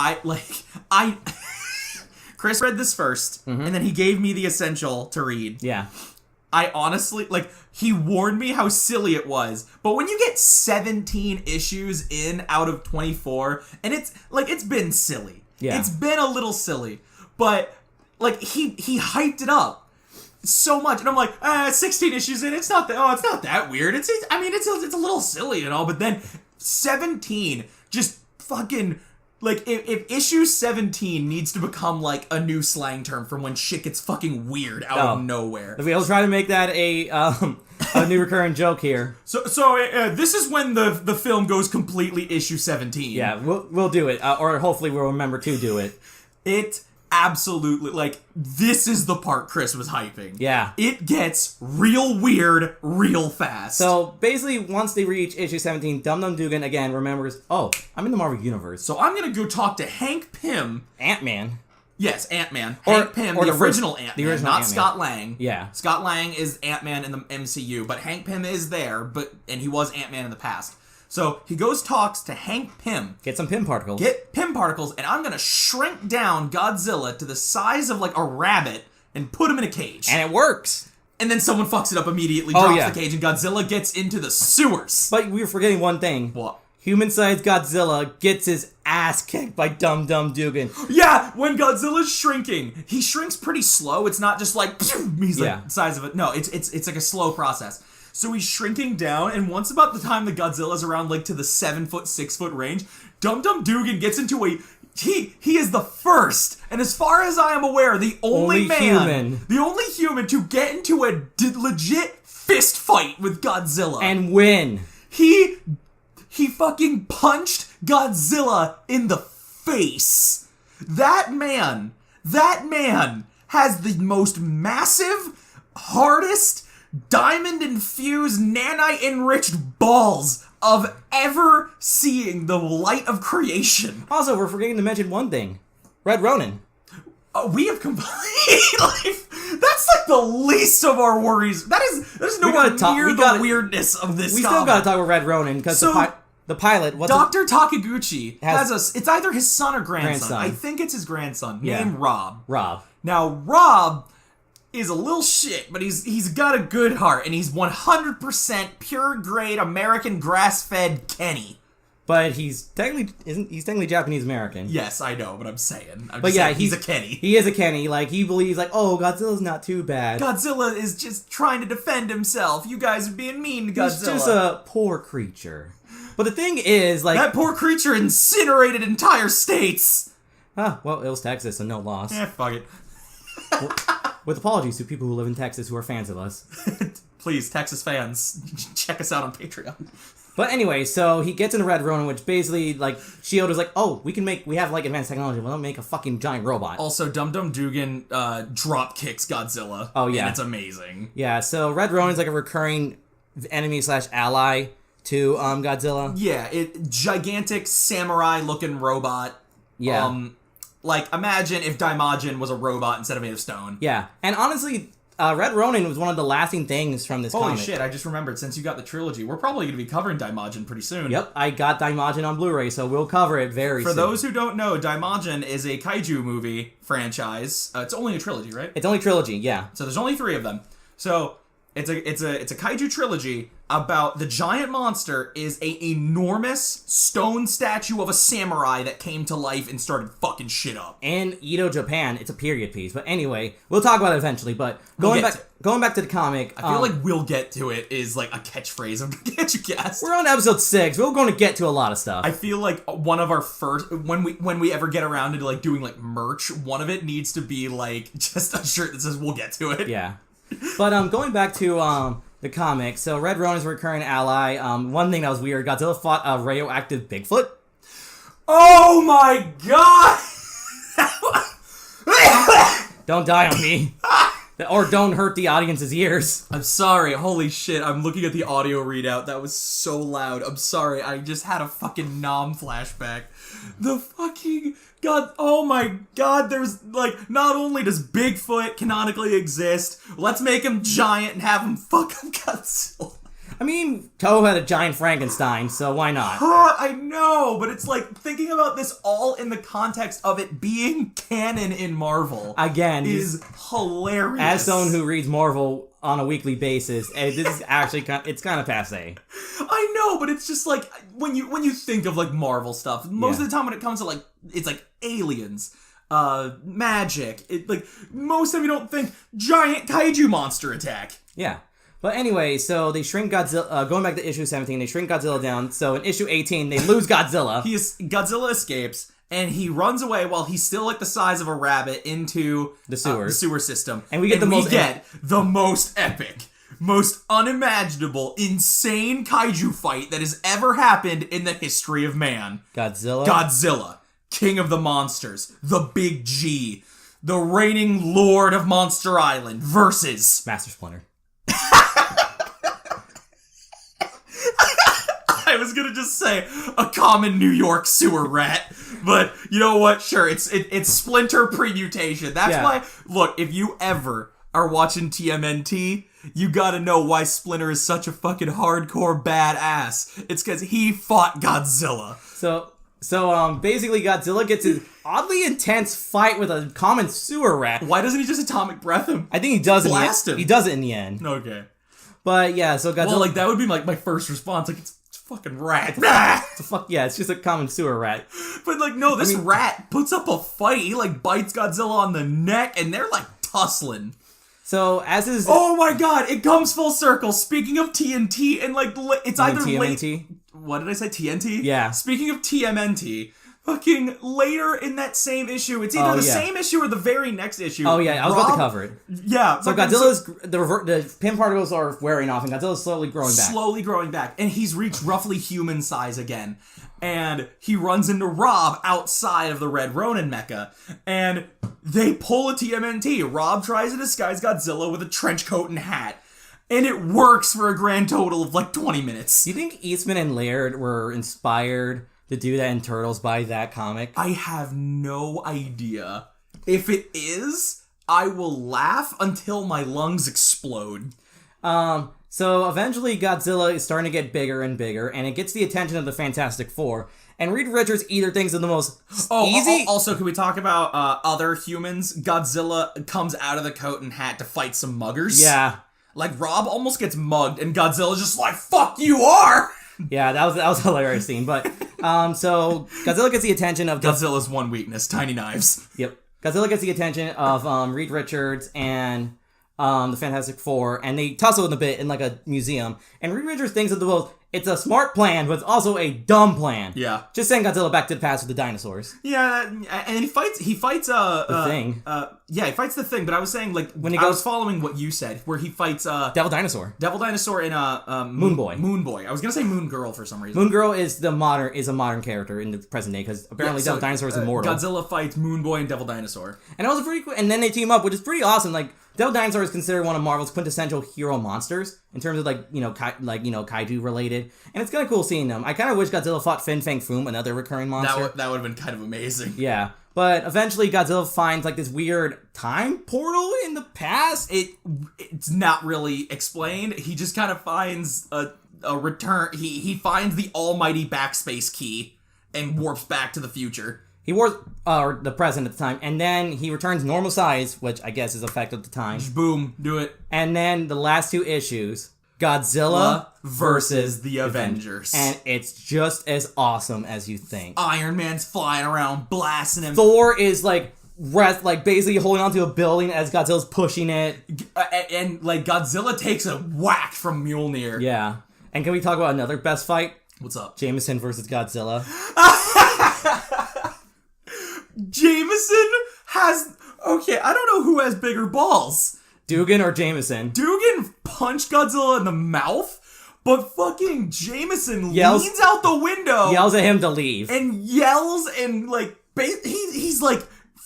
Chris read this first, and then he gave me the essential to read. Yeah. I honestly, he warned me how silly it was, but when you get 17 issues in out of 24, and it's been silly. Yeah. It's been a little silly, but, he hyped it up so much, and I'm like, 16 issues in, it's not that weird, it's a little silly and all, but then 17 just fucking... if issue 17 needs to become, a new slang term for when shit gets fucking weird out of nowhere. We'll try to make that a new recurring joke here. So this is when the film goes completely issue 17. Yeah, we'll do it. Or hopefully we'll remember to do it. It absolutely, this is the part Chris was hyping. Yeah. It gets real weird real fast. So, basically, once they reach issue 17, Dum Dugan, again, remembers, oh, I'm in the Marvel Universe. So I'm gonna go talk to Hank Pym. Ant-Man. Yes, Ant-Man. Hank Pym, the original Ant-Man, not Scott Lang. Yeah. Scott Lang is Ant-Man in the MCU, but Hank Pym is there, and he was Ant-Man in the past. So he talks to Hank Pym. Get some Pym particles. Get Pym particles, and I'm gonna shrink down Godzilla to the size of, a rabbit and put him in a cage. And it works. And then someone fucks it up immediately, drops the cage, and Godzilla gets into the sewers. But we were forgetting one thing. What? Human-sized Godzilla gets his ass kicked by Dum Dugan. Yeah, when Godzilla's shrinking, he shrinks pretty slow. It's not just he's the size of it. No, it's like a slow process. So he's shrinking down, and once about the time the Godzilla's around to the 7-foot, 6-foot range, Dum Dugan gets into he is the first, and as far as I am aware, the only human to get into a legit fist fight with Godzilla and win. He fucking punched Godzilla in the face. That man has the most massive, hardest, diamond-infused, nanite-enriched balls of ever seeing the light of creation. Also, we're forgetting to mention one thing. Red Ronin. We have completely... That's the least of our worries. That is nowhere near the weirdness of this We comic. still gotta talk about Red Ronin, because the pilot... Dr. Takaguchi has it's either his son or grandson. I think it's his grandson, named Rob. Now, Rob is a little shit, but he's got a good heart, and he's 100% pure grade American grass-fed Kenny. But he's technically Japanese American. Yes, I know, but I'm saying. He's a Kenny. He is a Kenny. Like, he believes, like, oh, Godzilla's not too bad. Godzilla is just trying to defend himself. You guys are being mean to Godzilla. He's just a poor creature. But the thing is, like... That poor creature incinerated entire states! Well, it was Texas, so no loss. Fuck it. With apologies to people who live in Texas who are fans of us. Please, Texas fans, check us out on Patreon. But anyway, so he gets in the Red Ronin, which basically, like, S.H.I.E.L.D. is like, oh, we have, like, advanced technology, we'll make a fucking giant robot. Also, Dum Dum Dugan drop kicks Godzilla. Oh, yeah. And it's amazing. Yeah, so Red Ronin's like a recurring enemy/ally to Godzilla. Yeah, gigantic samurai-looking robot. Yeah. Like, imagine if Daimajin was a robot instead of made of stone. Yeah, and honestly... Red Ronin was one of the lasting things from this comic. Holy shit, I just remembered, since you got the trilogy, we're probably going to be covering Daimajin pretty soon. Yep, I got Daimajin on Blu-ray, so we'll cover it very soon. For those who don't know, Daimajin is a kaiju movie franchise. It's only a trilogy, right? It's only trilogy, yeah. So there's only 3 of them. So it's a kaiju trilogy about the giant monster is a enormous stone statue of a samurai that came to life and started fucking shit up. In Edo, Japan, it's a period piece. But anyway, we'll talk about it eventually. But going back to the comic, I feel like "we'll get to it" is like a catchphrase of Can't You Cast. We're on episode 6. We're going to get to a lot of stuff. I feel like one of our first when we ever get around to like doing like merch, one of it needs to be like just a shirt that says "we'll get to it." Yeah. But going back to the comic, so Red Ronin's a recurring ally. One thing that was weird, Godzilla fought a radioactive Bigfoot. Oh my god! Don't die on me. Or don't hurt the audience's ears. I'm sorry, holy shit, I'm looking at the audio readout. That was so loud. I'm sorry, I just had a fucking Nom flashback. The fucking... God, oh my god, there's, like, not only does Bigfoot canonically exist, let's make him giant and have him fuck up Godzilla. I mean, Toho had a giant Frankenstein, so why not? I know, but it's like, thinking about this all in the context of it being canon in Marvel... Again... is hilarious. As someone who reads Marvel on a weekly basis, this is actually it's kind of passe. I know, but it's just like when you think of like Marvel stuff, most of the time when it comes to like it's like aliens, magic. Like most of you don't think giant kaiju monster attack. Yeah. But anyway, so they shrink Godzilla, going back to issue 17, they shrink Godzilla down, so in issue 18, they lose Godzilla. Godzilla escapes, and he runs away while he's still like the size of a rabbit into the sewer system. And we get the most epic, most unimaginable, insane kaiju fight that has ever happened in the history of man. Godzilla, King of the Monsters, the Big G, the reigning Lord of Monster Island versus... Master Splinter. I was gonna just say a common New York sewer rat, but you know what? Sure, it's Splinter premutation. That's why. Look, if you ever are watching TMNT, you gotta know why Splinter is such a fucking hardcore badass. It's because he fought Godzilla. So basically, Godzilla gets his oddly intense fight with a common sewer rat. Why doesn't he just atomic breath him? I think he does. Blast him. He does it in the end. Okay. But yeah, so Godzilla. Well, like that would be like my first response. Like it's fucking rat. It's just a common sewer rat. But like, no, this rat puts up a fight. He like bites Godzilla on the neck, and they're like tussling. So as is. Oh my god! It comes full circle. Speaking of TNT, and like it's either TMNT. What did I say? TNT? Yeah. Speaking of TMNT, fucking later in that same issue, it's either same issue or the very next issue. Oh yeah, I was about to cover it. Yeah. So Godzilla's the pin particles are wearing off, and Godzilla's slowly growing back. And he's reached roughly human size again. And he runs into Rob outside of the Red Ronin mecha, and they pull a TMNT. Rob tries to disguise Godzilla with a trench coat and hat. And it works for a grand total of like 20 minutes. Do you think Eastman and Laird were inspired to do that in Turtles by that comic? I have no idea. If it is, I will laugh until my lungs explode. So eventually Godzilla is starting to get bigger and bigger, and it gets the attention of the Fantastic Four. And Reed Richards either thinks of the most easy... Also, can we talk about other humans? Godzilla comes out of the coat and hat to fight some muggers. Yeah. Like, Rob almost gets mugged, and Godzilla's just like, fuck you are! Yeah, that was a hilarious scene. But so Godzilla gets the attention of Godzilla's one weakness: tiny knives. Yep. Godzilla gets the attention of Reed Richards and the Fantastic Four, and they tussle in a bit in like a museum. And Reed Richards thinks of the most. It's a smart plan, but it's also a dumb plan. Yeah. Just send Godzilla back to the past with the dinosaurs. Yeah, and he fights The Thing. Yeah, he fights the Thing, but I was saying, like, When he I goes- was following what you said, where he fights Devil Dinosaur. Devil Dinosaur and Moon Boy. Moon Boy. I was gonna say Moon Girl for some reason. Moon Girl is a modern character in the present day because apparently Devil Dinosaur is immortal. Godzilla fights Moon Boy and Devil Dinosaur. And it was pretty cool. And then they team up, which is pretty awesome. Like Devil Dinosaur is considered one of Marvel's quintessential hero monsters in terms of kaiju related. And it's kind of cool seeing them. I kind of wish Godzilla fought Fin Fang Foom, another recurring monster. That would have been kind of amazing. Yeah. But eventually Godzilla finds like this weird time portal in the past. It's not really explained. He just kind of finds a return. He finds the almighty backspace key and warps back to the future. He was the present at the time, and then he returns normal size, which I guess is effect at the time. Boom, do it. And then the last two issues, Godzilla versus the Avengers. And it's just as awesome as you think. Iron Man's flying around, blasting him. Thor is basically holding onto a building as Godzilla's pushing it. And Godzilla takes a whack from Mjolnir. Yeah. And can we talk about another best fight? What's up? Jameson versus Godzilla. Jameson has... Okay, I don't know who has bigger balls. Dugan or Jameson? Dugan punched Godzilla in the mouth, but fucking Jameson Yells- leans out the window. Yells at him to leave. And yells and, he's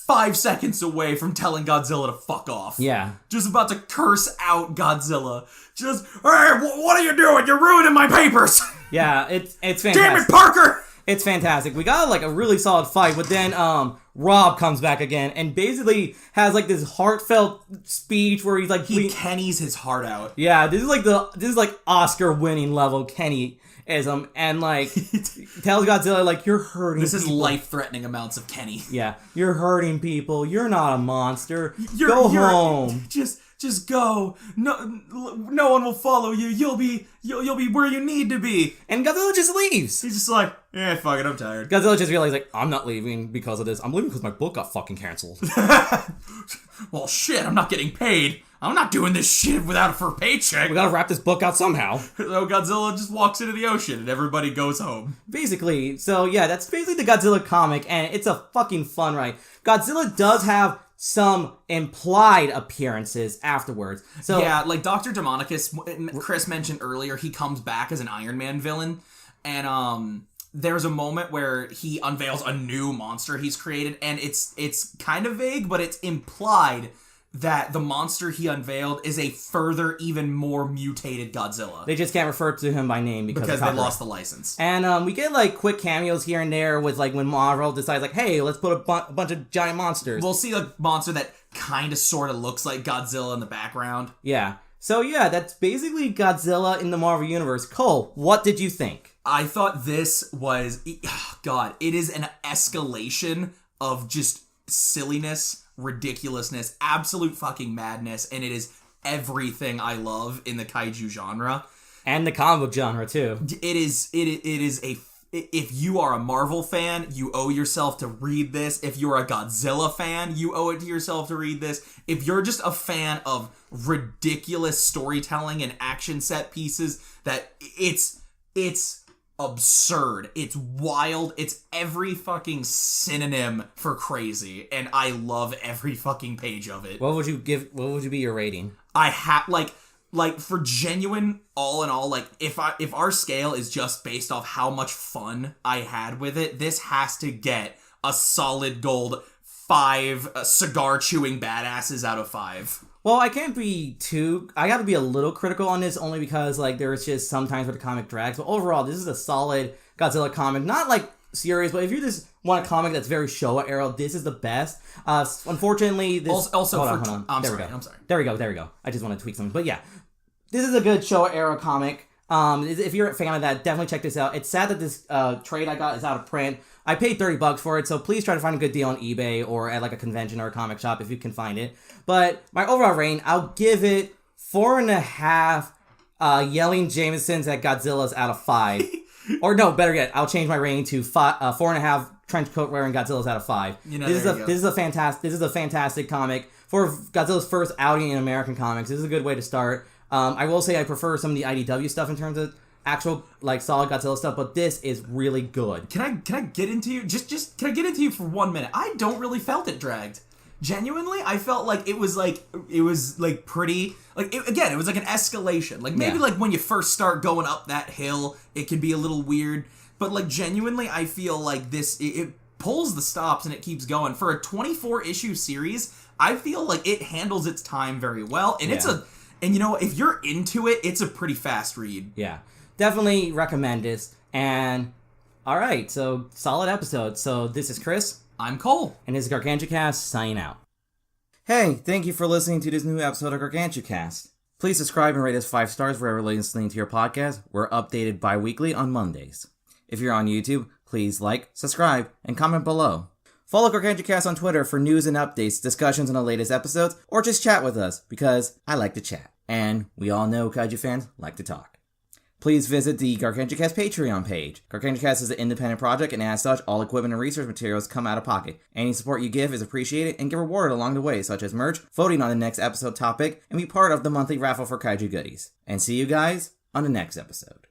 5 seconds away from telling Godzilla to fuck off. Yeah. Just about to curse out Godzilla. Just, hey, what are you doing? You're ruining my papers. Yeah, it's fantastic. Damn it, Parker! It's fantastic. We got a really solid fight, but then Rob comes back again and basically has this heartfelt speech where he's he Kenny's his heart out. yeah, this is Oscar winning level Kenny-ism, and tells Godzilla you're hurting. This is people. life-threatening amounts of Kenny. Yeah, you're hurting people. You're not a monster. Go home. Just go. No one will follow you. You'll be where you need to be. And Godzilla just leaves. He's just like, yeah, fuck it, I'm tired. Godzilla just realized I'm not leaving because of this. I'm leaving because my book got fucking canceled. Well, shit, I'm not getting paid. I'm not doing this shit without a paycheck. We gotta wrap this book out somehow. So Godzilla just walks into the ocean and everybody goes home. Basically, so yeah, that's basically the Godzilla comic, and it's a fucking fun ride. Godzilla does have some implied appearances afterwards. So yeah, Dr. Demonicus, Chris mentioned earlier, he comes back as an Iron Man villain, and there's a moment where he unveils a new monster he's created, and it's kind of vague, but it's implied that the monster he unveiled is a further, even more mutated Godzilla. they just can't refer to him by name because they copyright. lost the license. And we get quick cameos here and there with when Marvel decides hey, let's put a bunch of giant monsters. We'll see a monster that kind of sort of looks like Godzilla in the background. Yeah. So yeah, that's basically Godzilla in the Marvel Universe. Cole, what did you think? I thought this was... God, it is an escalation of just silliness, ridiculousness, absolute fucking madness, and it is everything I love in the kaiju genre. And the comic book genre, too. It is a... If you are a Marvel fan, you owe yourself to read this. If you're a Godzilla fan, you owe it to yourself to read this. If you're just a fan of ridiculous storytelling and action set pieces, it's absurd. It's wild. It's every fucking synonym for crazy, and I love every fucking page of it. What would you be your rating? I have for genuine, all in all, if our scale is just based off how much fun I had with it, this has to get a solid gold 5 cigar chewing badasses out of 5. Well, I can't be I gotta be a little critical on this only because there's just sometimes where the comic drags, but overall this is a solid Godzilla comic. Not serious, but if you just want a comic that's very Showa era, this is the best. Unfortunately, this... Also, hold on. I'm there sorry. There we go. I just want to tweak something. But yeah, this is a good Showa era comic. If you're a fan of that, definitely check this out. It's sad that this trade I got is out of print. I paid $30 for it, so please try to find a good deal on eBay or at a convention or a comic shop if you can find it. But my overall rating, I'll give it 4.5 yelling Jamesons at Godzilla's out of 5. Or no, better yet, I'll change my rating to 4.5 trench coat wearing Godzillas out of 5. This is a fantastic comic for Godzilla's first outing in American comics. This is a good way to start. I will say I prefer some of the IDW stuff in terms of actual like solid Godzilla stuff, but this is really good. Can I get into you? Can I get into you for 1 minute? I don't really felt it dragged. Genuinely, I felt like it was pretty it was like an escalation. Like maybe like when you first start going up that hill, it can be a little weird, but like genuinely, I feel like this it pulls the stops and it keeps going for a 24 issue series. I feel like it handles its time very well, and if you're into it, it's a pretty fast read. Yeah, definitely recommend this. And all right, so solid episode. So this is Chris. I'm Cole. And this is GargantuaCast signing out. Hey, thank you for listening to this new episode of GargantuaCast. Please subscribe and rate us 5 stars wherever you're listening to your podcast. We're updated bi-weekly on Mondays. If you're on YouTube, please like, subscribe, and comment below. Follow GargantuaCast on Twitter for news and updates, discussions on the latest episodes, or just chat with us, because I like to chat. And we all know kaiju fans like to talk. Please visit the GargantuaCast Patreon page. GargantuaCast is an independent project, and as such, all equipment and research materials come out of pocket. Any support you give is appreciated and get rewarded along the way, such as merch, voting on the next episode topic, and be part of the monthly raffle for kaiju goodies. And see you guys on the next episode.